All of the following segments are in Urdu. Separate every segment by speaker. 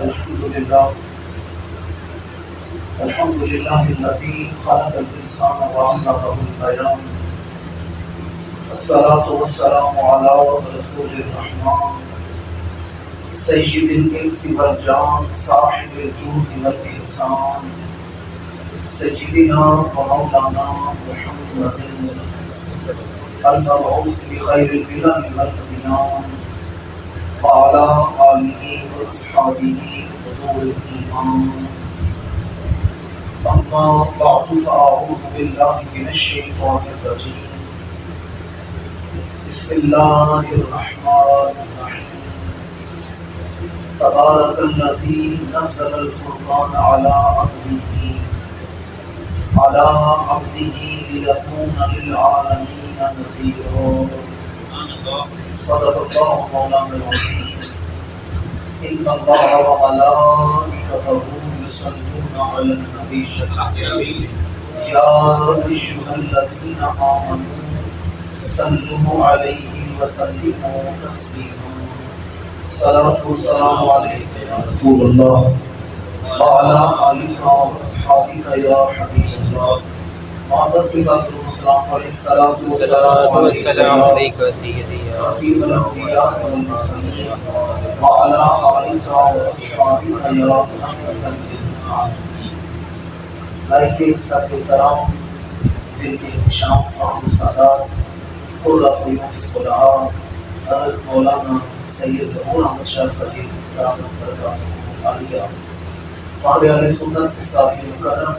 Speaker 1: الحمد لله الذي خلق الإنسان وعلمه البيان. الصلاة والسلام على رسول الرحمن سيد الإنس والجان صاحب الجود والإحسان سيدنا ومولانا محمد المبعوث بخير البلاد والأديان وعلى آله وأصحابه حضور الإيمان. أما بعد فأعوذ بالله من الشيطان الرجيم. بسم الله الرحمن الرحيم. تبارك الذي نزل الفرقان على عبده ليكون للعالمين نذيرا. صدق الله مولانا العظيم. إن الله وملائكته يصلون على النبي يا أيها الذين آمنوا صلوا عليه وسلموا تسليما. الصلاة والسلام عليك يا رسول الله وعلى آلك وأصحابك يا حبيب الله. محبت کے ساتھ السلام علیہ الصلوۃ والسلام علیک سیدی یا حبیب الانبیاء والمرسلین وعلى آلک واصحابک یا رحمۃ للعالمین. لائق سب کرام دل کے شام فاہم سادات قرۃ عیون الصلاح حضرت مولانا سید ظہور احمد شاہ صاحب دامت برکاتہ عالیہ فاضل اہل سنت صاحب مکرم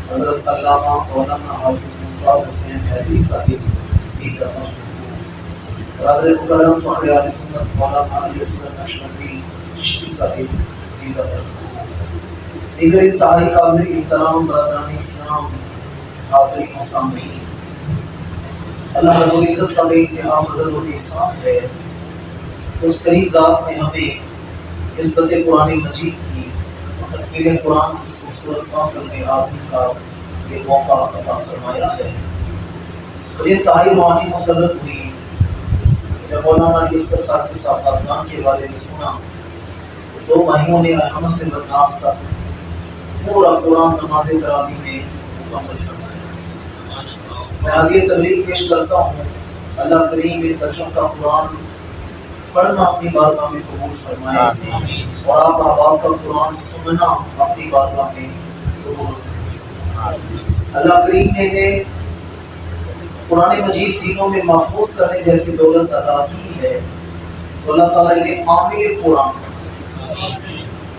Speaker 1: حضرت علامہ مولانا حافظ ممتاز حسین حیدری صاحب سید احمد برادر مکرم فاضل اہل سنت مولانا علی اصغر نقشبندی چشتی صاحب سید احمد دیگر انتہائی قابل احترام برادران اسلام حاضرین و سامعین. اللہ رب العزت کا بے انتہا فضل و احسان ہے. اس کریم ذات نے ہمیں نسبت قرآن مجید کی تکمیل قرآن کی خوبصورت محفل میں حاضری کا یہ موقع عطا فرمایا ہے. اور یہ انتہائی روحانی مسلط ہوئی جب مولانا علی اصغر صاحب کے صاحبان کے بارے میں سنا. 2 مہینوں نے الحمد سے بدناس تک پورا قرآن نماز تراویح میں مکمل فرمایا. میں حاضر تبلیغ پیش کرتا ہوں. اللہ کریم ان بچوں کا قرآن پڑھنا اپنی بارگاہ میں قبول فرمائے اور آپ احباب کا قرآن سننا اپنی بارگاہ میں قبول فرمائے. اللہ کریم نے قرآن مجید سینوں میں محفوظ کرنے جیسی دولت عطا کی ہے تو اللہ تعالیٰ انہیں عامل قرآن.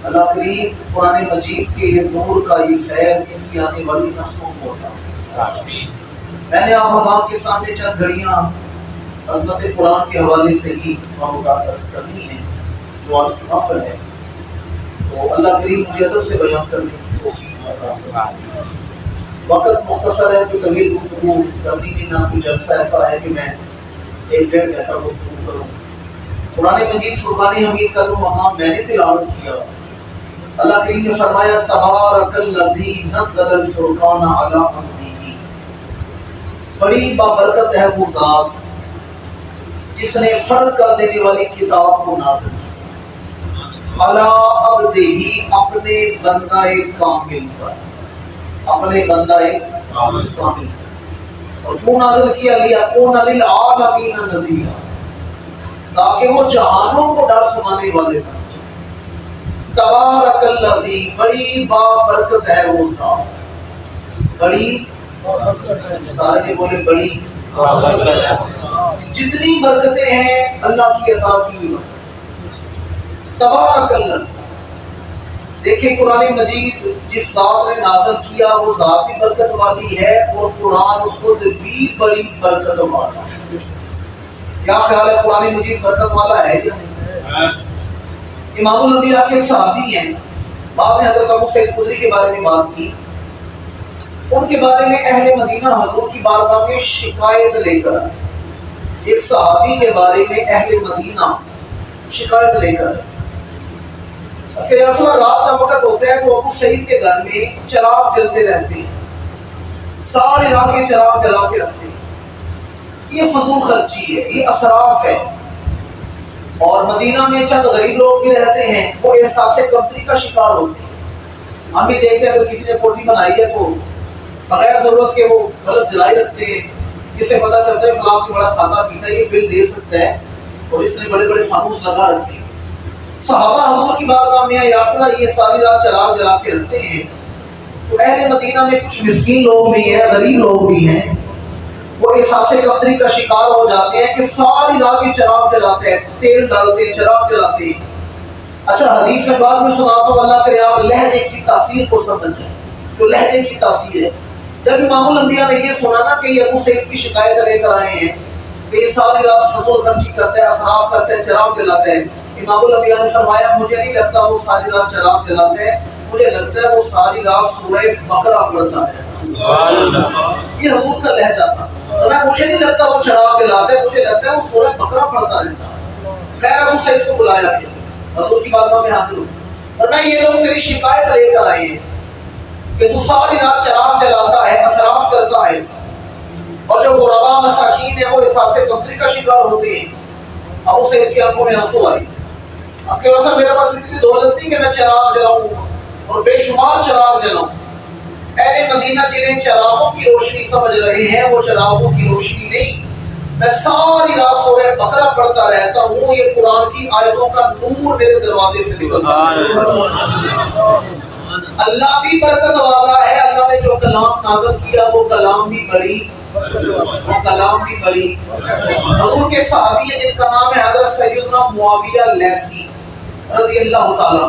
Speaker 1: اللہ کریم قرآن مجید کے نور کا یہ فیض ان کی آنے والی نسلوں کو عطا فرمائے. میں نے آپ احباب کے سامنے چند گھڑیاں عظمت قرآن کے حوالے سے ہی معلومات درج کرنی ہے جو آج کی محفل ہے. تو اللہ کریم مجھے ادب سے بیان کرنے کی توفیق عطا فرمائے. وقت مختصر ہے، کوئی طویل گفتگو کرنی کی نہ کوئی جلسہ ایسا ہے کہ میں 1-1.5 گھنٹہ گفتگو کروں. قرآن مجید فرقان حمید کا جو مقام میں نے تلاوت کیا، اللہ کریم نے فرمایا تبارک الذی نزل الفرقان علی عبدہ. بڑی بابرکت ہے وہ ذات جس نے فرق کر دینے والی کتاب کو نازل کیا علی عبدہ، اپنے بندہ کامل پر. اپنے بندہ کامل پر. اور کیوں نازل کیا؟ لیکون للعالمین نذیرا، تاکہ وہ جہانوں کو ڈر سنانے والے بن جائے. تبارک الذی، بڑی بابرکت ہے وہ ذات. بڑی سارے نے بولے بڑی برکت ہے. جتنی برکتیں ہیں اللہ کی عطا کی. تبارک اللہ. دیکھیں قرآن مجید جس ذات نے نازل کیا وہ ذات بھی برکت والی ہے اور قرآن خود بھی بڑی برکت والا ہے. کیا خیال ہے قرآن مجید برکت والا ہے یا نہیں؟ امام الانبیاء کے ایک صحابی ہیں، بعد میں حضرت ابو سعید خدری کے بارے میں بات کی. ان کے بارے میں اہل مدینہ حضور کی بارگاہ میں شکایت لے کر آئے. ایک صحابی کے بارے میں اہل مدینہ شکایت لے کر آئے. اس کے رسول رات کا وقت ہوتا ہے تو ابو سعید کے گھر میں چراغ جلتے رہتے ہیں. ساری رات کے چراغ جلا کے رکھتے ہیں. یہ فضول خرچی ہے، یہ اسراف ہے. اور مدینہ میں چند غریب لوگ بھی رہتے ہیں، وہ احساس کمتری کا شکار ہوتے ہیں۔ ہم بھی دیکھتے ہیں اگر کسی نے کوٹھی بنائی ہے تو بغیر ضرورت کے وہ بلب جلائے رکھتے ہیں، اس سے پتہ چلتا ہے فلاں کو بڑا کھاتا پیتا ہے، یہ بل دے سکتا ہے، اور اس نے بڑے بڑے فانوس لگا رکھے ہیں۔ صحابہ حضور کی بارگاہ میں یا رسول یہ ساری رات چراغ جلا کے رکھتے ہیں، تو اہل مدینہ میں کچھ مسکین لوگ بھی ہیں، غریب لوگ بھی ہیں، وہ احساس کمتری کا شکار ہو جاتے ہیں کہ ساری رات یہ چراغ جلاتے ہیں، تیل ڈالتے ہیں، چراغ جلاتے ہیں۔ اچھا حدیث میں بعد میں سناتا ہوں، اللہ کرے آپ لہجے کی تاثیر کو سمجھ جائیں، جو لہجے کی تاثیر ہے۔ جب امام الانبیاء نے یہ سنا نا کہ یہ ابو سعید کی شکایت لے کر آئے ہیں کہ یہ ساری رات فضول خرچی کرتے ہیں، اسراف کرتے ہیں، چراغ جلاتے ہیں، امام الانبیاء نے فرمایا مجھے نہیں لگتا وہ ساری رات چراغ جلاتے ہیں، مجھے لگتا ہے وہ ساری رات سورہ بقرہ پڑھتا ہے۔ یہ حضور کا لہجہ تھا، مجھے نہیں لگتا وہ چراغ جلاتے، مجھے لگتا ہے وہ سورہ بقرہ پڑھتا رہتا ہے۔ خیر ابو سعید کو بلایا گیا، حضور کی بارگاہ میں حاضر ہوئے، فرمایا یہ لوگ تیری شکایت لے کر آئے ہیں کہ تو ساری رات چراغ جلاتا ہے، اسراف کرتا ہے، اور جو غربا مساکین ہیں وہ احساس کمتری کا شکار ہوتے ہیں۔ ابو سعید کی آنکھوں میں آنسو آئے، اس کے وجہ میرے پاس اتنی دولت نہیں کہ میں چراغ جلاؤں اور بے شمار چراغ جلاؤں۔ اہل مدینہ جنہیں چراغوں کی روشنی سمجھ رہے ہیں وہ چراغوں کی روشنی نہیں، میں ساری رات سورہ بقرہ پڑھتا رہتا ہوں، یہ قرآن کی آیتوں کا نور میرے دروازے سے نکلتا ہے۔ اللہ بھی برکت والا ہے، اللہ نے جو کلام نازل کیا وہ کلام بھی بڑی، وہ کلام بھی بڑی۔ حضور کے صحابی ہیں جن کا نام ہے حضرت سیدنا معاویہ لیثی رضی اللہ تعالیٰ۔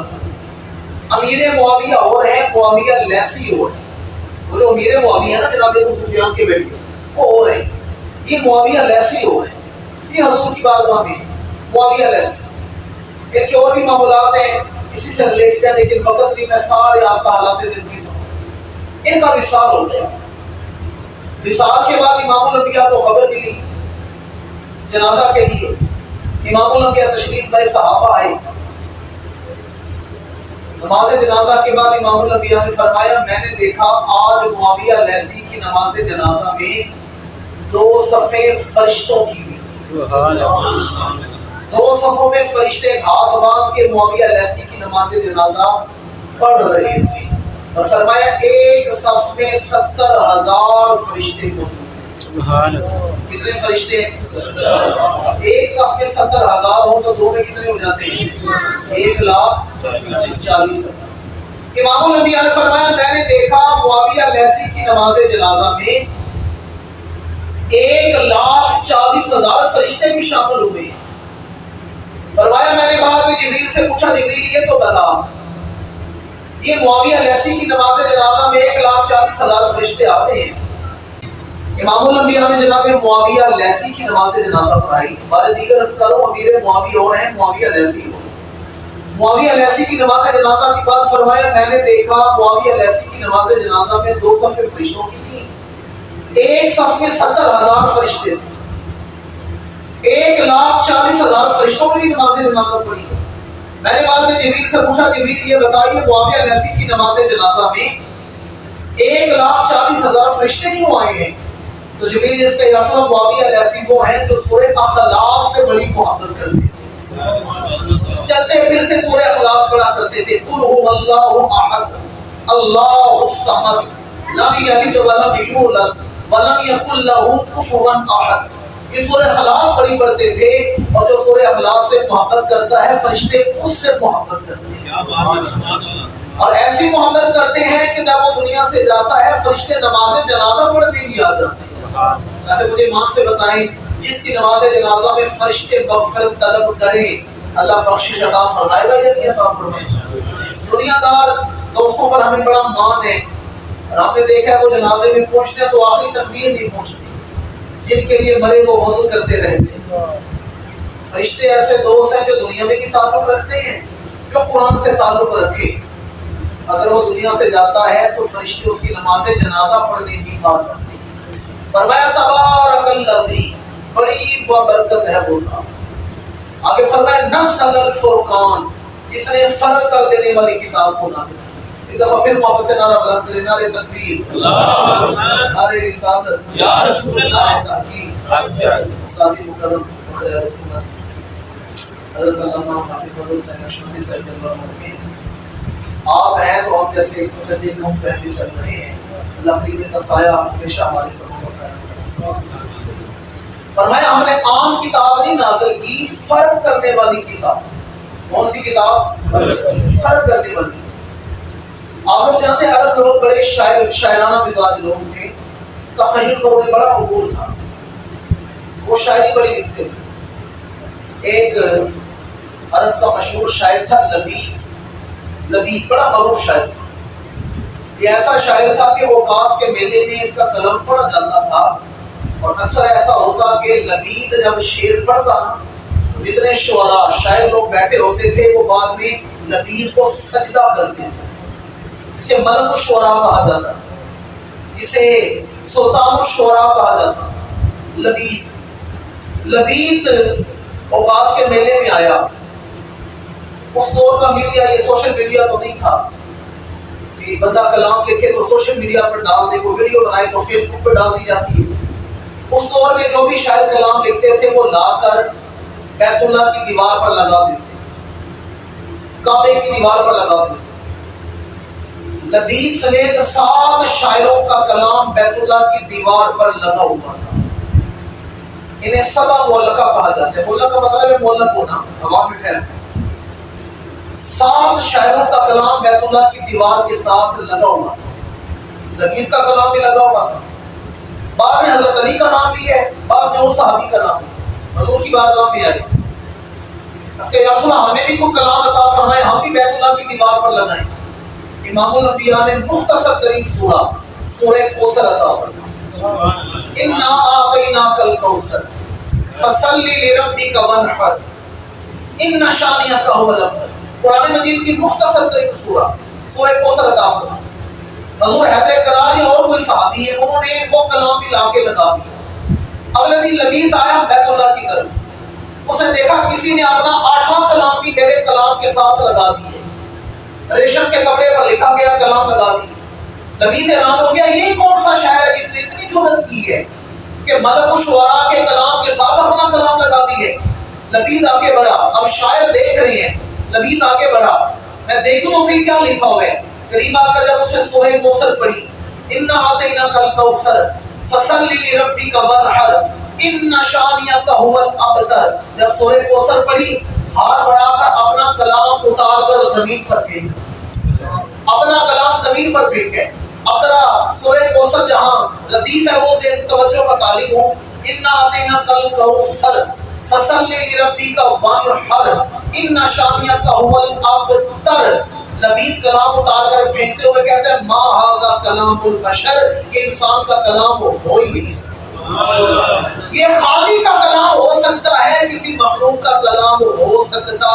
Speaker 1: امیر معاویہ اور ہیں، معاویہ لیثی اور ہیں۔ وہ جو امیر معاویہ ہے نا جناب ابو سفیان کے بیٹے، وہ اور ہیں، یہ معاویہ لیثی اور ہیں، یہ حضور کی بارگاہ میں معاویہ لیثی۔ ان کے اور بھی معاملات ہیں اسی سے ریلیٹڈ ہے، لیکن وقت نہیں، میں سارے آپ کا حالات زندگی سنوں۔ ان کا وصال ہو گیا، وصال کے بعد امام الانبیاء کو خبر ملی جنازہ کے لیے، امام الانبیاء تشریف لائے، صحابہ آئے۔ نماز جنازہ کے بعد امام الانبیاء نے فرمایا میں نے دیکھا آج معاویہ لیثی کی نماز جنازہ میں 2 صفیں فرشتوں کی بھی تھی، 2 صفوں میں فرشتے ہاتھ باندھ کے معاویہ لیثی کی نماز جنازہ پڑھ رہے تھے، اور فرمایا ایک صف میں 70,000 فرشتے موجود ہیں۔ کتنے فرشتے ہیں؟ ایک صف میں 70,000 ہو تو 2 میں کتنے ہو جاتے ہیں؟ 1,40,000۔ امام الانبیاء نے فرمایا میں نے دیکھا معاویہ لیثی کی نماز جنازہ میں 1,40,000 فرشتے بھی شامل ہوئے ہیں۔ فرمایا میں نے بعد میں جبریل سے پوچھا جبریل یہ تو بتا، یہ معاویہ لیثی کی نماز جنازہ میں 1,40,000 فرشتے آتے ہیں۔ امام الانبیاء نے جناب معاویہ لیثی کی نماز جنازہ پڑھائی۔ بارے دیگر اسکاروں امیر معاویہ اور ہیں، معاویہ لیثی اور معاویہ لیثی کی نماز جنازہ کی بات فرمایا میں نے دیکھا معاویہ لیثی کی نماز جنازہ میں 2 صفیں فرشتوں کی تھی، ایک صف میں 70,000 فرشتے تھے، 1,40,000 فرشتوں نے بھی نماز جنازہ پڑھی۔ میں نے بعد میں جبریل سے پوچھا جبریل یہ بتائیے معاویہ لیثی کی نماز جنازہ میں 1,40,000 فرشتے کیوں آئے ہیں؟ تو جبریل اس کا یا رسول اللہ معاویہ لیثی وہ ہیں جو سورہ اخلاص سے بڑی محبت کرتے تھے، چلتے پھرتے سورہ اخلاص پڑھا کرتے تھے، قل هو اللہ احد اللہ الصمد لم یلد ولم یولد ولم یکن له کفوا احد۔ یہ سورہ اخلاص پڑھی پڑھتے تھے، اور جو سورہ اخلاص سے محبت کرتا ہے فرشتے اس سے محبت کرتے ہیں، اور ایسی محبت کرتے ہیں کہ جب وہ دنیا سے جاتا ہے فرشتے نماز جنازہ پڑھتے بھی آ جاتے ہیں۔ ایسے مجھے ایمان سے بتائیں جس کی نماز جنازہ میں فرشتے مغفرت طلب کریں اللہ بخشش عطا فرمائے گا یا نہیں عطا فرمائے گا؟ دنیا دار دوستوں پر ہمیں بڑا مان ہے، اور ہم نے دیکھا ہے وہ جنازے میں پہنچتے ہیں تو آخری تکبیر نہیں پہنچتی، جن کے لیے مرے وہ وضو کرتے رہتے۔ فرشتے ایسے دوست ہیں جو دنیا میں بھی تعلق رکھتے ہیں، جو قرآن سے تعلق رکھے، اگر وہ دنیا سے جاتا ہے تو فرشتے اس کی نماز جنازہ پڑھنے کی بات کرتے ہیں۔ فرمایا تبارک الذی، بڑی برکت ہے وہ ذات۔ آگے فرمایا نزل الفرقان، جس نے فرق کر دینے والی کتاب کو نازل کیا۔ ایک دفعہ پھر واپس سے نعرہ بلند کریں، نعرہ تکبیر، نعرہ رسالت، یا رسول اللہ، نعرہ تحقیق، ساتھی مکرم، حضرت علامہ حافظ حسین اشمتی صاحب اللہ علیہ آپ ہیں تو ہم جیسے متجدد ہم فہمی چل رہے ہیں، اللہ کریم کا سایہ ہمیشہ ہمارے سب ہوتا ہے۔ فرمایا ہم نے عام کتاب نہیں نازل کی، فرق کرنے والی کتاب۔ کون سی کتاب؟ فرق کرنے والی۔ آپ لوگ جانتے ہیں عرب لوگ بڑے شاعرانہ مزاج لوگ تھے، تخیل پر انہیں بڑا عبور تھا، وہ شاعری بڑی لکھتے تھے۔ ایک عرب کا مشہور شاعر تھا لبید بڑا معروف شاعر تھا۔ یہ ایسا شاعر تھا کہ اوقاف کے میلے میں اس کا کلام پڑھا جاتا تھا، اور اکثر ایسا ہوتا کہ لبید جب شعر پڑھتا نا، جتنے شعراء شاعر لوگ بیٹھے ہوتے تھے وہ بعد میں لبید کو سجدہ کرتے تھے۔ اسے ملک الشعراء کہا جاتا ہے، اسے سلطان الشعراء کہا جاتا ہے۔ لبید اوقاف کے میلے میں آیا۔ اس دور کا میڈیا، یہ سوشل میڈیا تو نہیں تھا کہ بندہ کلام لکھے تو سوشل میڈیا پر ڈال دے، کوئی ویڈیو بنائے تو فیس بک پر ڈال دی جاتی ہے۔ اس دور میں جو بھی شاعر کلام لکھتے تھے وہ لا کر بیت اللہ کی دیوار پر لگا دیتے، کعبے کی دیوار پر لگا دیتے۔ لبید سمیت 7 شاعروں کا کلام بیت اللہ کی دیوار پر لگا ہوا تھا۔ انہیں سبا مولکہ کہا جاتا ہے۔ مولکہ کا مطلب ہے مولک ہونا، ہوا میں ٹھہرنا۔ 7 شاعروں کا کلام بیت اللہ کی دیوار کے ساتھ لگا ہوا تھا۔ لبید کا کلام بھی لگا ہوا تھا۔ بعض نے حضرت علی کا نام بھی ہے، بعض نے اور صحابی کا نام ہے۔ حضور کی بارگاہ میں آئے، اس کے یا رسول اللہ ہمیں بھی کوئی کلام عطا فرمائے، ہم بھی بیت اللہ کی دیوار پر لگائیں۔ امام الانبیاء نے مختصر ترین سورہ کوثر عطا فرمائی، انا اعطیناک الکوثر فصلی لربک وانحر ان شانئک هو الابتر۔ قرآن مجید کی مختصر ترین سورہ کوثر عطا فرمائی۔ حضور حیدر کرار یا اور کوئی صحابی ہے، انہوں نے وہ کلام بھی لا کے لگا دیا۔ اگلے دن لبید آیا بیت اللہ کی طرف، اس نے دیکھا کسی نے اپنا 8واں کلام بھی میرے کلام کے ساتھ لگا دیے، ریشم کے کپڑے پر لکھا گیا کلام لگا دیے۔ لبید حیران ہو گیا، یہ کون سا شاعر ہے جس نے اتنی جرأت کی ہے کہ ملک الشعراء کے کلام کے ساتھ اپنا کلام لگا دیے۔ لبید آگے بڑھا، اب شاعر دیکھ رہے ہیں، لبید آگے بڑھا، میں دیکھوں تو صحیح کیا لکھا ہوا ہے۔ قریب آ کر جب اس نے سورہ کوثر پڑھی، انا اعطیناک الکوثر فصلی لربک وانحر ان شانئک هو الابتر، جب سورہ کوثر پڑھی ہاتھ بڑھا کر اپنا کلام اتار کر زمین پر پھینک، اپنا کلام زمین پر پھینکے۔ اب ذرا سورہ کوثر جہاں لطیف ہے وہ توجہ کا طالب ہوں، انا اعطیناک الکوثر فصلی لربک وانحر ان شانئک هو الابتر۔ لبید کلام اتار کر پھینکتے ہوئے کہتے ہیں ما ھذا کلام البشر، یہ انسان کا کلام ہو ہی نہیں سکتا، یہ خالی کا کلام ہو سکتا ہے، کسی مخلوق کا کلام ہو سکتا۔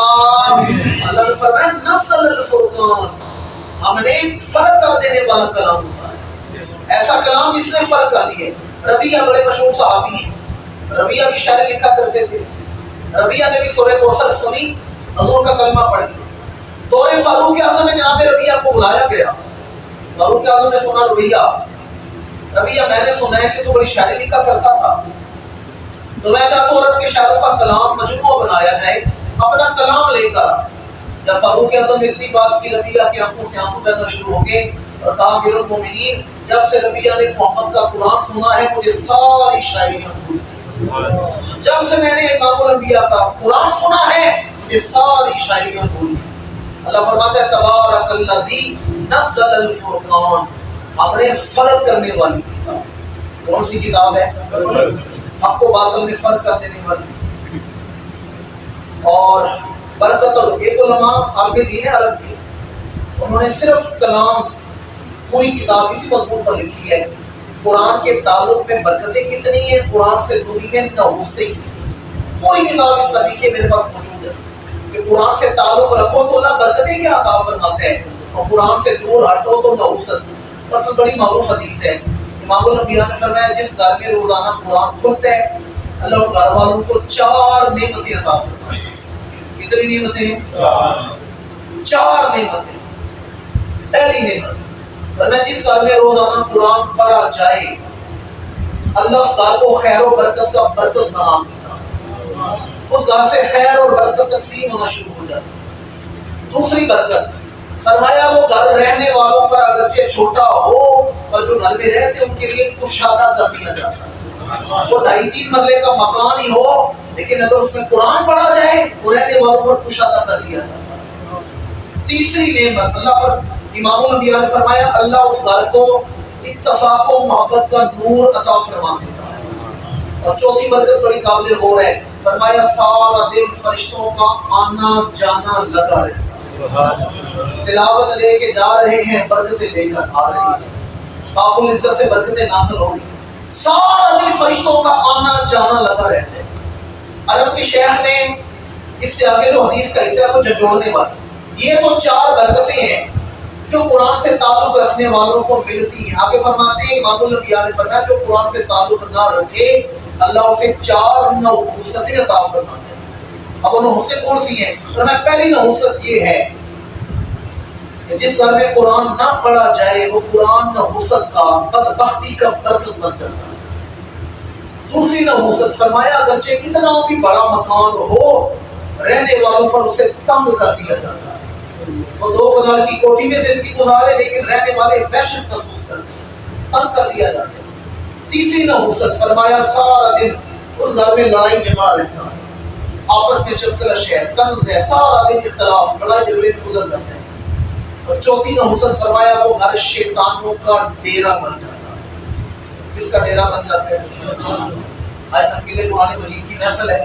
Speaker 1: اللہ نے فرمایا نزل الفرقان، ہم نے فرق کر دینے والا کلام اتارا، ایسا کلام جس نے فرق کر دیے۔ ربیعہ بڑے مشہور صحابی ہیں، ربیعہ بھی شاعری لکھا کرتے تھے۔ ربیعہ نے بھی سورہ کوثر سنی، حضور کا کلمہ پڑھ دیا۔ دور فاروق اعظم میں جناب ربیعہ کو بلایا گیا، فاروق اعظم نے سنا ربیعہ میں نے سنا ہے کہ تو بڑی شاعری لکھا کرتا تھا، تو میں چاہتا ہوں عرب کے شاعروں کا کلام مجموعہ بنایا جائے، اپنا کلام لے کر۔ جب فاروق اعظم نے اتنی بات کی، ربیعہ کی آنکھوں سے آنسو بہنا شروع ہو گئے اور کہا امیر المومنین، جب سے ربیعہ نے محمد کا قرآن سنا ہے مجھے ساری شاعریاں بھول گئی، جب سے میں نے امام الانبیاء کا قرآن سنا ہے مجھے ساری شاعریاں بھول گئی۔ اللہ فرماتا ہے تبارک الذی نزل الفرقان، ہم نے فرق کرنے والی کتاب۔ کون سی کتاب ہے؟ حق و باطل میں فرق کر دینے والی۔ اور برکت اور ایک علماء عالم دین عرب کے، انہوں نے صرف کلام پوری کتاب اسی مضمون پر لکھی ہے، قرآن کے تعلق میں برکتیں کتنی ہیں، قرآن سے دوری میں نحوستیں کتنی، پوری کتاب اس پر لکھی ہے، میرے پاس موجود ہے کہ قرآن سے تعلق رکھو تو اللہ برکتیں کیا عطا فرماتا ہے، اور قرآن سے دور ہٹو تو نحوست۔ اصل بڑی معروف حدیث ہے، امام الانبیاء نے فرمایا جس گھر میں روزانہ قرآن کھلتا ہے اللہ ان گھر والوں کو 4 نعمتیں عطا فرماتا ہے۔ کتنی نعمتیں؟ 4 نعمتیں۔ پہلی نعمت فرمایا جس گھر میں روزانہ قرآن پڑھا جائے اللہ اس گھر کو خیر و برکت کا مرکز بنا دیتا ہے، اس گھر سے خیر اور برکت تقسیم ہونا شروع ہو جاتی ہے۔ دوسری برکت فرمایا وہ گھر رہنے والوں پر اگرچہ چھوٹا ہو پر جو گھر میں رہتے ان کے لیے کشادہ کر دیا جاتا ہے۔ وہ 2.5-3 مرلے کا مکان ہی ہو لیکن اگر اس میں قرآن پڑھا جائے وہ رہنے والوں پر کشادہ کر دیا جاتا ہے۔ تیسری نعمت امام الانبیاء نے فرمایا اللہ اس گھر کو اتفاق و محبت کا نور عطا فرما دیتا ہے۔ اور چوتھی برکت بڑی قابل غور ہے، فرمایا سارا دن فرشتوں کا آنا جانا لگا رہتا ہے۔ تلاوت لے کے جا رہے ہیں، برکتیں لے کر آ رہی ہیں، باب العزت سے برکتیں نازل ہو رہی ہیں، سارا دن فرشتوں کا آنا جانا لگا رہتا ہے۔ عرب کے شیخ نے اس سے آگے جو حدیث کا حصہ ہے وہ جوڑنے والی، یہ تو 4 برکتیں ہیں جو قرآن سے تعلق رکھنے والوں کو ملتی ہیں۔ آگے فرماتے ہیں امام الانبیاء نے فرمایا جو قرآن سے تعلق نہ رکھے اللہ اسے 4 نحوستیں عطا فرماتے ہیں۔ اب وہ نحوستیں کون سی ہیں؟ فرمایا پہلی نحوست یہ ہے کہ جس گھر میں قرآن نہ پڑھا جائے وہ قرآن نحوست کا بدبختی کا مرکز بن جاتا ہے۔ دوسری نحوست فرمایا اگرچہ کتنا بھی بڑا مکان ہو رہنے والوں پر اسے تنگ کر دیا جاتا ہے۔ وہ 2 کنال کی کوٹھی میں زندگی گزارے لیکن رہنے والے وحشت محسوس کرتے ہیں، تنگ کر دیا جاتا ہے۔ تیسری نحوست فرمایا سارا دن اس گھر میں لڑائی جھگڑا رہتا ہے، آپس میں چپکلش ہے، طنز ہے، سارا دن اختلاف لڑائی جھگڑے میں گزر جاتے ہیں۔ اور چوتھی نحوست فرمایا وہ گھر شیطانوں کا ڈیرا بن جاتا ہے۔ کس کا ڈیرا بن جاتا ہے؟ آج تحفیظ قرآن مجید کی محفل ہے،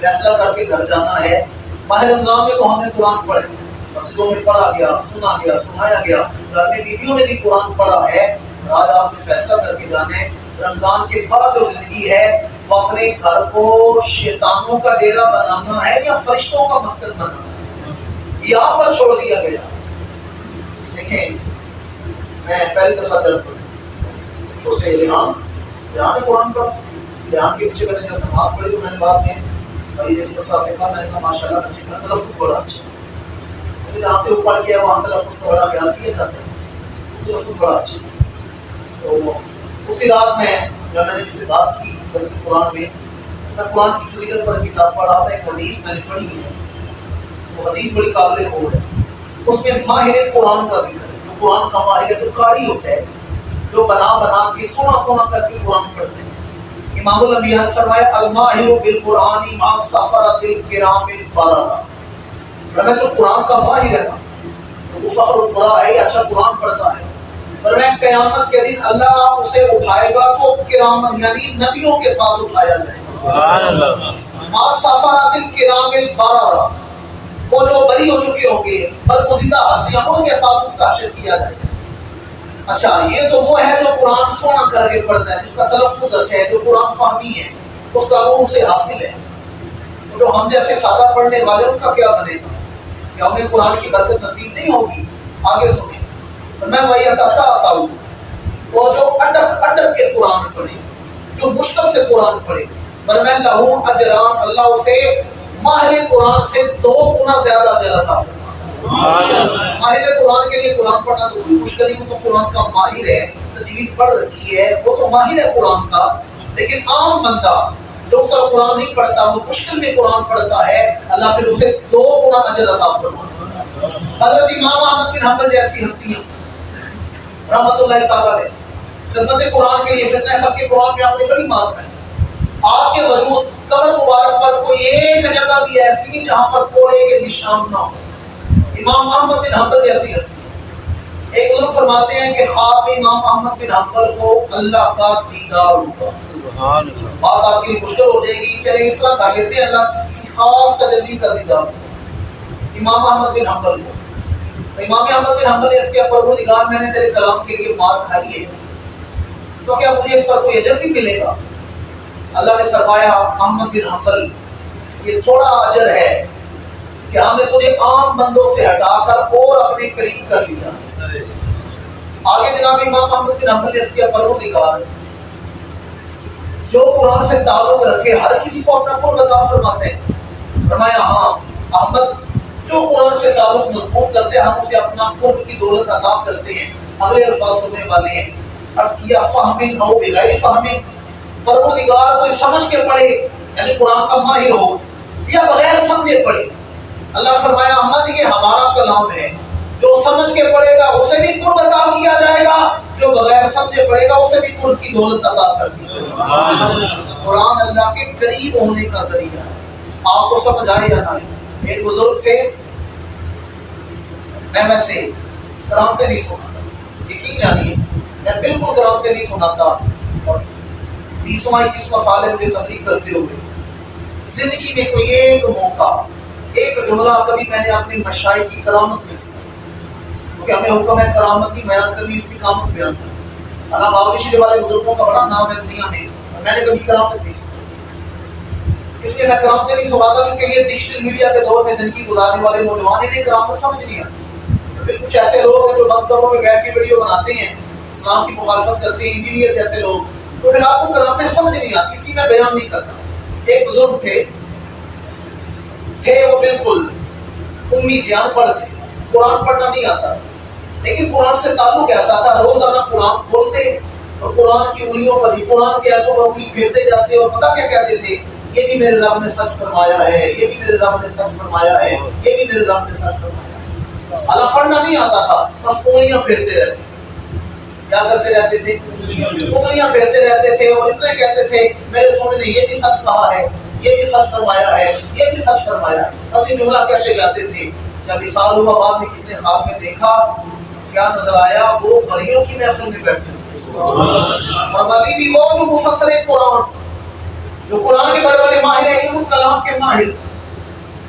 Speaker 1: فیصلہ کر کے گھر جانا ہے۔ ماہ رمضان میں تو ہم نے قرآن پڑھے، مسجدوں میں پڑھا گیا، سنا گیا، سنایا گیا، گھر میں بیویوں نے بھی قرآن پڑھا ہے۔ اور آج آپ نے فیصلہ کر کے جانا ہے رمضان کے بعد جو زندگی ہے وہ اپنے گھر کو شیطانوں کا ڈیرا بنانا ہے یا فرشتوں کا مسکن بنانا ہے، یہاں پر چھوڑ دیا گیا۔ دیکھیں میں پہلی دفعہ جب چھوٹے لحان ہے قرآن کا لحان کے پیچھے میں نے جب نماز پڑھی تو میں نے بعد میں بھائی جیسے مسئلہ سے کہا، میں نے کہا ماشاءاللہ بچے کا تلفظ بڑا اچھا ہے، جہاں سے وہ پڑھ گیا وہاں تلفظ کا بڑا خیال کیا جاتا ہے، تلفظ بڑا اچھا ہے۔ تو اسی رات میں جب میں نے کسی بات کی درس قرآن میں قرآن کی فضیلت پر کتاب پڑھا تھا، ایک حدیث میں نے پڑھی ہے، وہ حدیث بڑی قابل غور ہے۔ اس میں ماہر قرآن کا ذکر ہے، جو قرآن کا ماہر ہے، جو قاری ہوتا ہے، جو بنا بنا کے سونا سونا کر کے قرآن پڑھتے ہیں۔ امام الانبیاء نے فرمایا الماہر بالقرآن مع السفرۃ الکرام البررہ، فرمایا جو قرآن کا ماہر ہے نا، جو فخر القرآن ہے، اچھا قرآن پڑھتا ہے، فرمایا قیامت کے دن اللہ اسے اٹھائے گا تو کرام یعنی نبیوں کے ساتھ اٹھایا جائے گا، سبحان اللہ، مع السفرۃ الکرام البررہ، وہ جو بری ہو چکے ہوں گے برگزیدہ ہستیاں ان کے ساتھ اس کا حشر کیا جائے گا۔ اچھا یہ تو وہ ہے جو قرآن سونا کر کے پڑھتا ہے، جس کا تلفظ اچھا ہے، جو قرآن فہمی ہے، اس کا روح سے حاصل ہے۔ تو جو ہم جیسے سادہ پڑھنے والے ان کا کیا بنے گا؟ کہ ہمیں قرآن کی برکت نصیب نہیں ہوگی؟ آگے سنیں، میں وہی آتا ہوں اور جو اٹک اٹک کے قرآن پڑھے، جو مشکل سے قرآن پڑھے، فرمایا لہو اجران، اللہ اسے ماہر قرآن سے 2 گنا زیادہ اجر عطا فرماتا ہے۔ ماہر قرآن کے لیے قرآن پڑھنا تو کوئی مشکل نہیں، وہ تو قرآن کا ماہر ہے، تجوید پڑھ رکھی ہے، وہ تو ماہر ہے قرآن کا۔ لیکن عام بندہ جو سر قرآن نہیں پڑھتا، وہ مشکل میں قرآن پڑھتا ہے، اللہ پھر اسے 2 گنا اجر عطا فرماتا ہے۔ حضرت امام احمد بن حنبل جیسی ہستیاں رحمۃ اللہ تعالیٰ علیہ خدمت قرآن کے لیے فتنہ خلق قرآن میں آپ نے بڑی مار ہے۔ آپ کے وجود قبر مبارک پر کوئی ایک جگہ بھی ایسی نہیں جہاں پر کوڑے کے نشان نہ ہو۔ امام احمد بن حنبل جیسی ہستی، ایک بزرگ فرماتے ہیں کہ خواب میں امام احمد بن حنبل کو اللہ کا دیدار ہوا۔ بات آپ کے لیے مشکل ہو جائے گی، چلیں اس طرح کر لیتے ہیں، اللہ کسی خاص تجلی کا دیدار ہوا امام احمد بن حنبل کو۔ تو امام احمد بن حنبل نے اس کے پروردگار میں نے تیرے کلام کے لیے مار کھائی ہے، تو کیا مجھے اس پر کوئی اجر بھی ملے گا؟ اللہ نے فرمایا احمد بن حنبل یہ تھوڑا اجر ہے کہ ہم نے تجھے عام بندوں سے ہٹا کر اور اپنے قریب کر لیا۔ آگے جناب امام احمد بن حنبل نے اس کے پروردگار جو قرآن سے تعلق رکھے ہر کسی کو اپنا قرب عطا فرماتے ہیں، فرمایا ہاں احمد جو قرآن سے تعلق مضبوط کرتے ہیں ہم اسے اپنا قرب کی دولت عطا کرتے ہیں۔ اگلے الفاظ سننے والے ہیں، عرض کیا فہم او بغیر فہم، پروردگار کوئی سمجھ کے پڑھے یعنی قرآن کا ماہر ہو، یا بغیر سمجھے پڑھے. اللہ نے فرمایا احمد یہ ہمارا کلام ہے، جو سمجھ کے پڑھے گا اسے بھی قرب عطا کیا جائے گا، جو بغیر سمجھے پڑھے گا اسے بھی قرب کی دولت عطا کر دی جائے گی. قرآن اللہ کے قریب ہونے کا ذریعہ ہے. آپ کو سمجھ آئے یا نہ آئے؟ ایک بزرگ تھے، میں ویسے کرامتیں نہیں سناتا، یقین جانیے میں بالکل کرامتیں نہیں سناتا، اور 20واں سال ہے مجھے تبلیغ کرتے ہوئے. زندگی میں کوئی ایک موقع، ایک جملہ کبھی میں نے اپنی مشائخ کی کرامت نہیں سنا، کیونکہ ہمیں حکم ہے کرامت کی بیان کرنی، استقامت بیان کرنی. علامہ باوری شریف والے بزرگوں کا بڑا نام ہے دنیا میں، میں نے کبھی کرامت نہیں سنا. اس لیے میں کرامتیں نہیں سناتا، کیونکہ یہ ڈیجیٹل میڈیا کے دور میں زندگی گزارنے والے نوجوان انہیں کرامت سمجھ نہیں آتی. پھر کچھ ایسے لوگ ہیں جو بند کمروں میں بیٹھ کے ویڈیو بناتے ہیں، اسلام کی مخالفت کرتے ہیں، انجینئر جیسے لوگ، تو پھر آپ کو کرامتیں سمجھ نہیں آتی، اس لیے میں بیان نہیں کرتا. ایک بزرگ تھے وہ بالکل امی تھے، ان پڑھ تھے، قرآن پڑھنا نہیں آتا، لیکن قرآن سے تعلق ایسا تھا روزانہ قرآن کھولتے اور قرآن کی انگلیوں پر ہی، قرآن کے آیتوں پر انگلی پھیرتے جاتے اور پتہ کیا کہتے تھے؟ یہ بھی میرے رب نے سچ فرمایا ہے، یہ بھی میرے رب نے سچ فرمایا ہے، یہ بھی میرے رب نے سچ فرمایا ہے. اللہ پڑھنا نہیں آتا تھا، بس انگلیاں پھیرتے رہتے. کیا کرتے رہتے تھے؟ انگلیاں پھیرتے رہتے تھے اور اتنے کہتے تھے میرے سونے نے یہ بھی سچ کہا ہے، یہ بھی سچ فرمایا ہے، یہ بھی سچ فرمایا ہے. بس یہ جملہ کہتے جاتے تھے. جب وصال ہوا بعد میں کسی نے خواب میں دیکھا، کیا نظر آیا؟ وہ ولیوں کی محفل میں بیٹھے اور ولی بھی وہ جو مفسر قرآن، جو قرآن کے بڑے بڑے ماہر ہیں، علم کلام کے ماہر.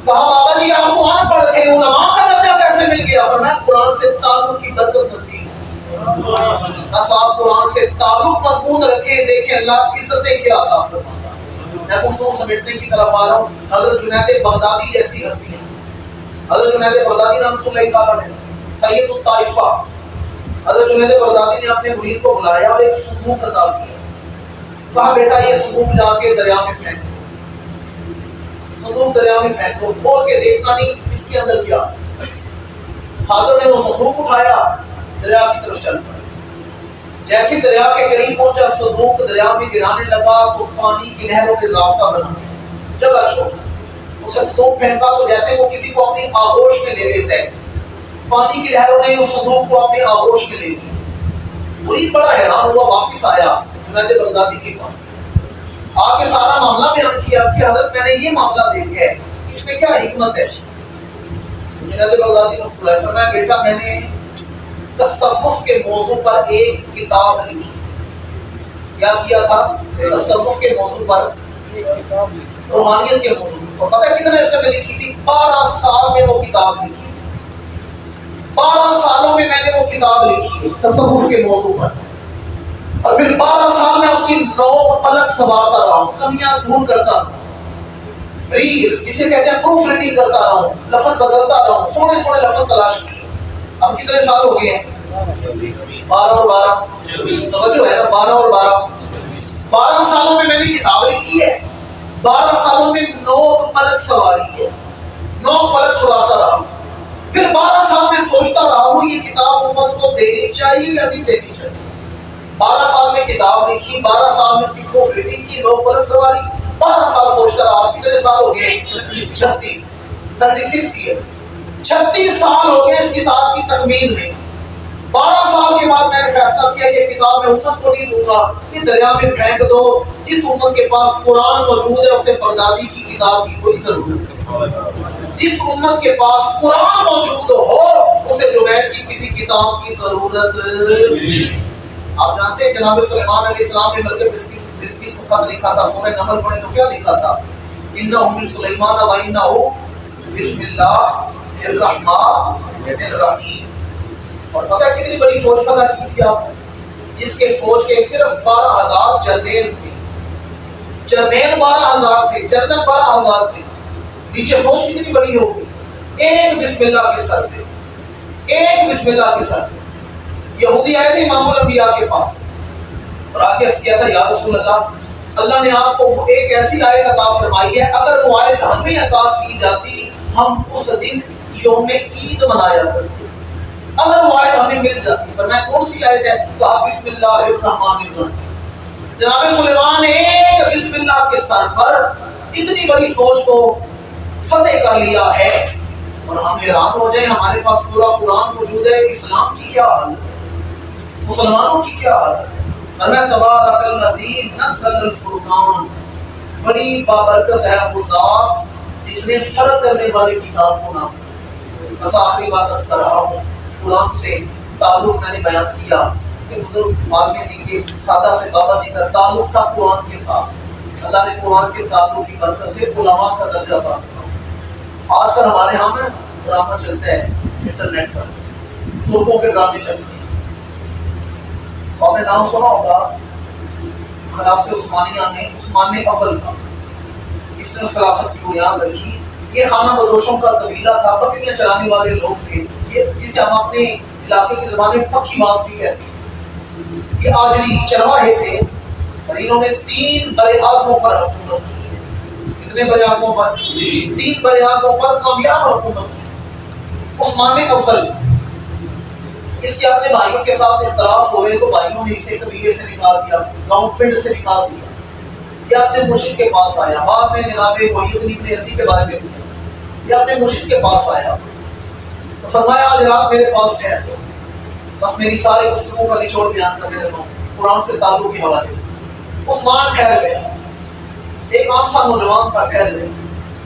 Speaker 1: کہا بابا جی آپ تو ان پڑھ تھے، علماء کا درجہ کیسے مل گیا؟ فرمایا قرآن سے تعلق کی برکت نصیب. بس آپ قرآن سے تعلق مضبوط رکھیں، دیکھیں اللہ کی عزتیں کیا عطا فرماتا ہے. میں گفتگو سمیٹنے کی طرف آ رہا ہوں. حضرت جنید بغدادی جیسی ہستی ہے، حضرت جنید بغدادی رحمۃ اللہ تعالیٰ نے سید الطائفہ، حضرت جنید بغدادی نے اپنے مرید کو بلایا اور ایک صندوق عطا کیا. کہا بیٹا یہ صندوق جا کے دریا میں پھینک دو. صندوق دریا میں پھینک دو، کھول کے دیکھنا نہیں اس کے اندر کیا. خادم نے وہ صندوق اٹھایا، دریا کی طرف چل پڑا. جیسے دریا کے قریب پہنچا، صندوق دریا میں گرانے لگا تو پانی کی لہروں نے راستہ بنا جگہ چھوڑا. اسے صندوق پھینکا تو جیسے وہ کسی کو اپنی آغوش میں لے لیتا ہے، پانی کی لہروں نے اس صندوق کو اپنے آغوش میں لے لیا. مرید بڑا حیران ہوا، واپس آیا جنید بغدادی کے پاس، آ کے سارا معاملہ بیان کیا. اس کی حضرت میں نے یہ معاملہ دیکھا ہے، اس میں کیا حکمت ہے؟ جنید بغدادی مسکرائے، فرمایا بیٹا میں نے تصوف کے موضوع پر ایک کتاب لکھی. کیا کیا تھا؟ تصوف کے موضوع پر، روحانیت کے موضوع پر. پتہ ہے کتنے عرصے میں لکھی تھی؟ 12 سال میں وہ کتاب لکھی تھی. 12 سالوں میں میں نے وہ کتاب لکھی ہے تصوف کے موضوع پر. اور پھر 12 سال میں اس کی نوک پلک سنوارتا رہا ہوں، کمیاں دور کرتا رہا ہوں، جسے کہتے ہیں پروف ریڈنگ کرتا رہا ہوں، لفظ بدلتا رہا ہوں، سونے سونے لفظ تلاش کیے. اب کتنے سال ہو گئے ہیں؟ 12 اور 12 توجہ ہے نا، 12 اور 12 12 سالوں میں میں نے کتاب لکھی ہے. 12 سالوں میں نوک پلک سواری ہے، نوک پلک سوارتا رہا ہوں. پھر 12 سال میں سوچتا رہا ہوں یہ کتاب امت کو دینی چاہیے یا نہیں دینی چاہیے. 12 سال میں کتاب لکھی، 12 سال میں اس کی پروف ریڈنگ کی، نوک پلک سواری. 12 سال سوچتا رہا. کتنے سال ہو گئے؟ 36 ایئر. 36 سال ہو گئے اس کتاب کی تکمیل میں. 12 سال کے بعد میں نے فیصلہ کیا یہ کتاب میں امت کو نہیں دوں گا، یہ دریا میں پھینک دو. جس امت کے پاس قرآن موجود ہے اسے بغدادی کی کتاب کی کوئی ضرورت نہیں. جس امت کے پاس قرآن موجود ہو اسے جنید کی کسی کتاب کی ضرورت نہیں. آپ جانتے ہیں جناب سلیمان علیہ السلام نے بلقیس کو خط لکھا تھا. سورہ نمل پڑھیں تو کیا لکھا تھا؟ انہ من سلیمان و انہ بسم اللہ الرحمن الرحیم. اور پتہ ہے کتنی بڑی فوج فتح کی تھی آپ نے؟ جس کے فوج کے صرف 12,000 جرنیل تھے. جرنیل 12,000 تھے، جنرل 12,000 تھے. نیچے فوج کتنی بڑی ہوگی؟ ایک بسم اللہ کے سر پہ، ایک بسم اللہ کے سر پہ. یہودی آئے تھے امام الانبیاء کے پاس اور آ کے عرض کیا تھا یا رسول اللہ نے آپ کو ایک ایسی آیت عطا فرمائی ہے، اگر وہ آیت ہمیں عطا کی جاتی ہم اس دن یوم عید منایا کرتے. اگر وہ آیت ہمیں مل جاتی. فرمایا کون سی آیت ہے؟ کہا بسم اللہ الرحمن الرحیم. جناب سلیمان نے ایک بسم اللہ کے سر پر اتنی بڑی فوج کو فتح کر لیا ہے، اور ہم حیران ہو جائیں ہمارے پاس پورا قرآن موجود ہے، اسلام کی کیا حالت ہے، مسلمانوں کی کیا حالت ہے؟ فرمایا تبارک الذی نزل الفرقان، بڑی بابرکت ہے وہ ذات جس نے فرق کرنے والی کتاب کو نازل کیا۔ بس آخری بات عرض کر رہا ہوں، قرآن سے تعلق میں نے بیان کیا کہ بزرگ عالم دین کے سادہ سے بابا جی کا تعلق تھا قرآن کے ساتھ، اللہ نے قرآن کے تعلق کی برکت سے علماء کا درجہ عطا فرمایا۔ آج کل ہمارے ہاں میں ڈرامہ چلتا ہے انٹرنیٹ پر، ترکوں کے ڈرامے چلتے ہیں، آپ نے نام سنا ہوگا خلافت عثمانیہ میں عثمان اول کا، اس نے اس خلافت کی بنیاد رکھی۔ یہ خانہ بدوشوں کا قبیلہ تھا، بکریاں چرانے والے لوگ تھے، یہ جسے ہم اپنے علاقے کی زبان میں پکی واسطی کہتے ہیں۔ یہ آجری چرواہے تھے اور انہوں نے 3 برے اعظموں پر حکومت کی۔ کتنے برے اعظموں پر؟ 3 برے اعظموں پر کامیاب حکومت کی۔ عثمان اول، اس کے اپنے بھائیوں کے ساتھ اختلاف ہوئے تو بھائیوں نے اسے قبیلے سے نکال دیا، گاؤں پنڈ سے نکال دیا۔ یہ اپنے مرشد کے پاس آیا، بعض نے جناب محی الدین ابن عربی کے بارے میں لکھا، یہ اپنے مرشد کے پاس آیا تو فرمایا آج رات میرے پاس ٹھہر دو، بس میری ساری گفتگو کا نچوڑ بیان کرنے لگا ہوں قرآن سے تعلق کے حوالے سے۔ عثمان ٹھہر گیا، ایک عام سا نوجوان تھا، ٹھہر گیا۔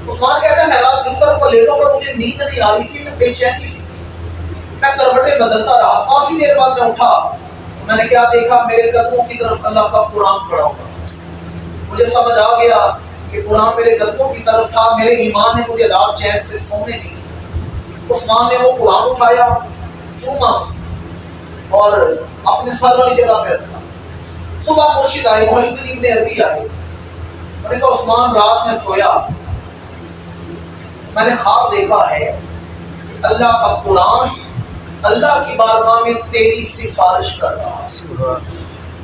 Speaker 1: عثمان کہتا ہے میں رات بستر پر لیٹوں پر مجھے نیند نہیں آ رہی تھی، میں بے چینی سی تھی، میں کروٹیں بدلتا رہا، کافی دیر بعد میں اٹھا تو میں نے کیا دیکھا، میرے قدموں کی طرف اللہ کا قرآن پڑا ہوا۔ مجھے سمجھ آ گیا کہ قرآن میرے قدموں کی طرف تھا، میرے ایمان نے مجھے رات چین سے سونے نہیں دیا۔ عثمان نے وہ قرآن اٹھایا، چوما اور اپنے سر والی جگہ پہ رکھا۔ صبح مرشد آئے، محی الدین ابن عربی آئے، میں نے کہا عثمان رات میں سویا، میں نے خواب دیکھا ہے کہ اللہ کا قرآن اللہ کی بارگاہ میں تیری سفارش کر رہا ہے۔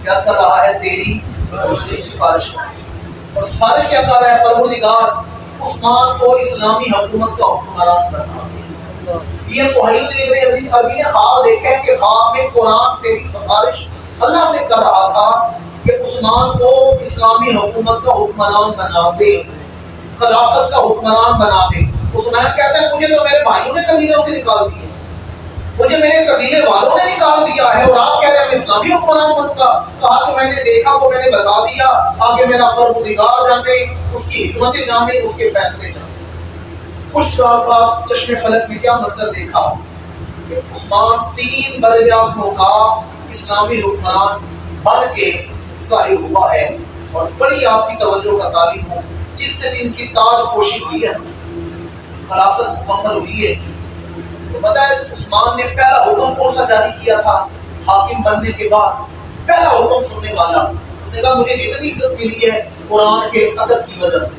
Speaker 1: کیا کر رہا ہے؟ تیری سفارش کر رہا ہے۔ اور سفارش کیا کر رہا ہے؟ پروردگار عثمان کو اسلامی حکومت کا حکمران بنا۔ یہ محی الدین ابن عربی نے خواب دیکھا ہے کہ خواب میں قرآن تیری سفارش اللہ سے کر رہا تھا کہ عثمان کو اسلامی حکومت کا حکمران بنا دے، خلافت کا حکمران بنا دے۔ عثمان کہتا ہے مجھے تو میرے بھائیوں نے قبیلوں سے نکال دیا، مجھے میرے قبیلے والوں نے نکال دیا ہے، اور آپ کہہ رہے ہیں میں اسلامی حکمران بنوں گا۔ کہا کہ میں نے دیکھا وہ میں نے بتا دیا، آگے میرا پروردگار جانے، اس کی حکمتیں جانے، اس کے فیصلے جانے۔ کچھ سال بعد چشم فلک میں کیا منظر دیکھا کہ عثمان 3 برے اعظموں کا اسلامی حکمران بن کے ظاہر ہوا ہے۔ اور بڑی آپ کی توجہ کا طالب ہوں، جس دن ان کی تاج پوشی ہوئی ہے، خلافت مکمل ہوئی ہے، تو پتہ ہے عثمان نے پہلا حکم کون سا جاری کیا تھا؟ حاکم بننے کے بعد پہلا حکم سننے والا، اس نے کہا مجھے جتنی عزت ملی ہے قرآن کے ادب کی وجہ سے،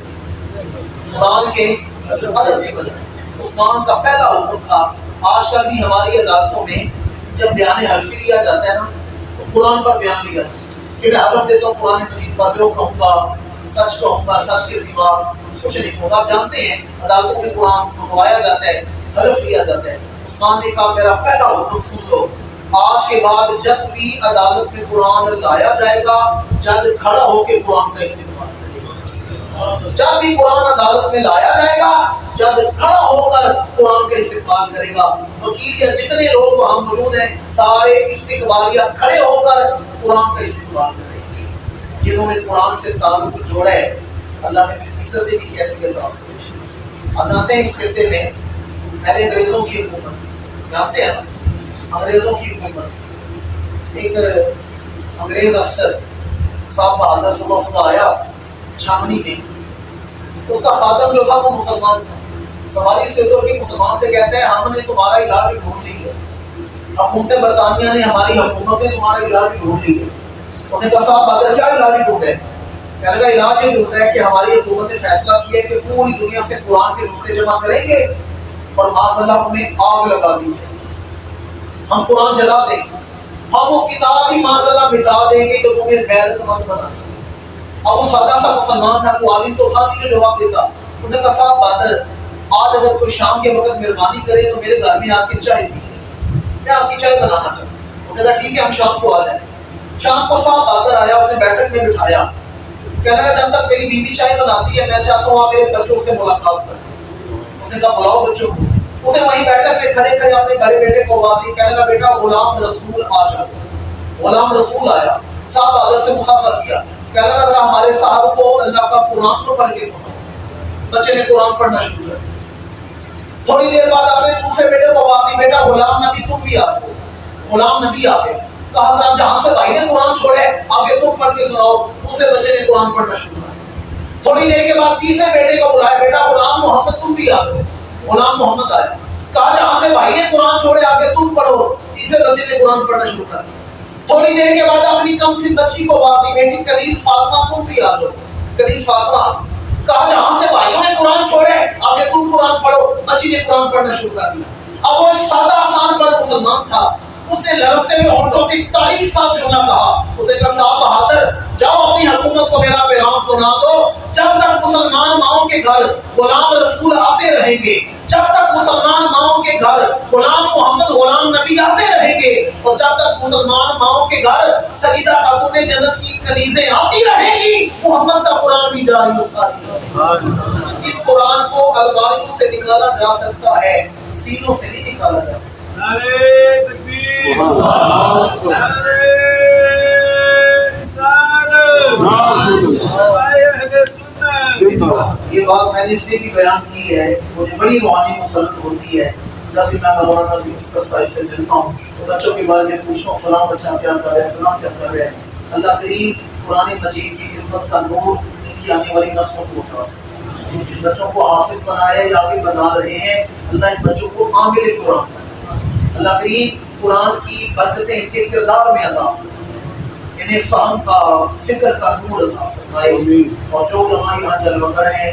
Speaker 1: قرآن کے ادب کی وجہ سے۔ عثمان کا پہلا حکم تھا۔ آج کل بھی ہماری عدالتوں میں جب بیان حلفی لیا جاتا ہے نا تو قرآن پر بیان لیا جاتا ہے کہ میں حلف دیتا ہوں قرآن مجید پر، جو کہوں گا سچ کہوں گا، سچ کے سوا کچھ نہیں کہوں گا۔ آپ جانتے ہیں عدالتوں میں قرآن منگوایا جاتا ہے، حلف لیا جاتا ہے۔ عثمان نے کہا میرا پہلا حکم سن لو، آج کے بعد جب بھی عدالت میں قرآن لایا جائے گا، جج کھڑا ہو کے قرآن کا استعمال کرے گا۔ جب بھی قرآن عدالت میں لایا جائے گا، جج کھڑا ہو کر قرآن کا استعمال کرے گا۔ وکیل یا جتنے لوگ وہاں موجود ہیں سارے استقبالیہ کھڑے ہو کر قرآن کا استعمال کریں گے۔ جنہوں نے قرآن سے تعلق جوڑا ہے اللہ نے عزتیں بھی کیسی عطا فرمائی۔ اب آتے ہیں اس خطے میں پہلے انگریزوں کی حکومت، جانتے ہیں انگریزوں کی حکومت۔ ایک انگریز افسر صاحب بہادر صبح آیا چھاونی میں، اس کا خادم جو تھا وہ مسلمان تھا۔ سواری سے اتر کے مسلمان سے کہتا ہے ہم نے تمہارا علاج ڈھونڈ لی ہے، حکومت برطانیہ نے ہماری حکومت نے تمہارا علاج ڈھونڈ لی ہے۔ اس نے کہا صاحب بہادر کیا علاج ڈھونڈے؟ کہنے کا علاج یہ ڈھونڈ رہا ہے کہ ہماری حکومت نے فیصلہ کیا ہے کہ پوری دنیا سے قرآن کے نسخے جمع کریں گے اور معاذ اللہ انہیں آگ لگا دی ہے، ہم قرآن جلا دیں گے، ہم وہ کتاب ہی معاذ اللہ مٹا دیں گے جو تمہیں غیرت مند بنا دے۔ اب وہ سادہ سا مسلمان تھا، کوئی عالم تو تھا نہیں جو جواب دیتا۔ اس نے کہا صاحب بہادر آج اگر کوئی شام کے وقت مہربانی کرے تو میرے گھر میں آ کے چائے پی، میں آپ کی چائے بنانا چاہتا ہوں۔ اس نے کہا ٹھیک ہے ہم شام کو آ جائیں۔ شام کو صاحب بہادر آیا، اس نے بیٹھک میں بٹھایا، کہنے لگا جب تک میری بیوی چائے بناتی ہے میں چاہتا ہوں آپ میرے بچوں سے ملاقات کریں۔ اسے کہا بلاؤ بچوں کو، اسے وہیں بیٹھک کے کھڑے کھڑے اپنے بڑے بیٹے کو آواز دی، کہنے لگا بیٹا غلام رسول آ جاؤ۔ غلام رسول آیا، صاحب آدر سے مسافر کیا، کہنے لگا ذرا ہمارے صاحب کو اللہ کا قرآن تو پڑھ کے سناؤ۔ بچے نے قرآن پڑھنا شروع کر دیا۔ تھوڑی دیر بعد اپنے دوسرے بیٹے کو آواز دی، بیٹا غلام نبی تم بھی آ جاؤ۔ غلام نبی آ گئے، کہا حضرت جہاں سے بھائی نے قرآن چھوڑے آگے تم پڑھ کے سناؤ۔ دوسرے بچے نے قرآن پڑھنا شروع کیا۔ تھوڑی دیر کے بعد تیسرے بیٹے کو بلایا، بیٹا غلام محمد تم بھی آ گئے۔ غلام محمد آئے، کہا جہاں سے بھائی نے قرآن چھوڑے آگے تم پڑھو۔ تیسرے بچے نے قرآن پڑھنا شروع کر دیا۔ تھوڑی دیر کے بعد اپنی کم سی بچی کو آواز دی، بیٹی کنیز فاطمہ تم بھی آ جاؤ۔ کنیز فاطمہ آ گئی، کہا جہاں سے بھائیوں نے قرآن چھوڑے آگے تم قرآن پڑھو۔ بچی نے قرآن پڑھنا شروع کر دیا۔ اب وہ ایک سادہ آسان پڑھ مسلمان تھا، اس نے لرزتے ہوئے ہونٹوں سے ایک تاریخ ساتھ جملہ کہا، اسے کہا صاحب بہادر جاؤ اپنی حکومت کو میرا پیغام سنا دو، جب تک مسلمان ماؤں کے گھر غلام رسول آتے رہیں گے، جب تک مسلمان ماؤں کے گھر غلام محمد غلام نبی آتے رہیں گے، اور جب تک مسلمان ماؤں کے گھر سیدہ خاتون جنت کی کنیزیں آتی رہیں گی، محمد کا قرآن بھی جاری و ساری رہے۔ اس قرآن کو الماریوں سے نکالا جا سکتا ہے، سینوں سے نہیں نکالا جا سکتا۔
Speaker 2: نعرہ تکبیر، نعرہ رسالت، نعرہ اہل سنت۔
Speaker 1: یہ بات میں نے اس لیے بھی بیان کی ہے، مجھے بڑی روحانی مسلط ہوتی ہے جب بھی میں مولانا جی اس کا صاحب سے ملتا ہوں تو بچوں کے بارے میں پوچھتا ہوں، فلاں بچہ کیا کر رہا ہے، فلاں کیا کر رہا ہے۔ اللہ کریم قرآن مجید کی خدمت کا نور ان کی آنے والی نسلوں کو عطا فرمائے۔ بچوں کو حافظ بنایا یا آگے بنا رہے ہیں، اللہ ان بچوں کو عامل قرآن بنائے۔ اللہ کریم قرآن کی برکتیں ان کے کردار میں عطا فرمائے، انہیں فہم کا، فکر کا نور عطا فرمائے، اور جو علماء یہاں جلوہ گر ہیں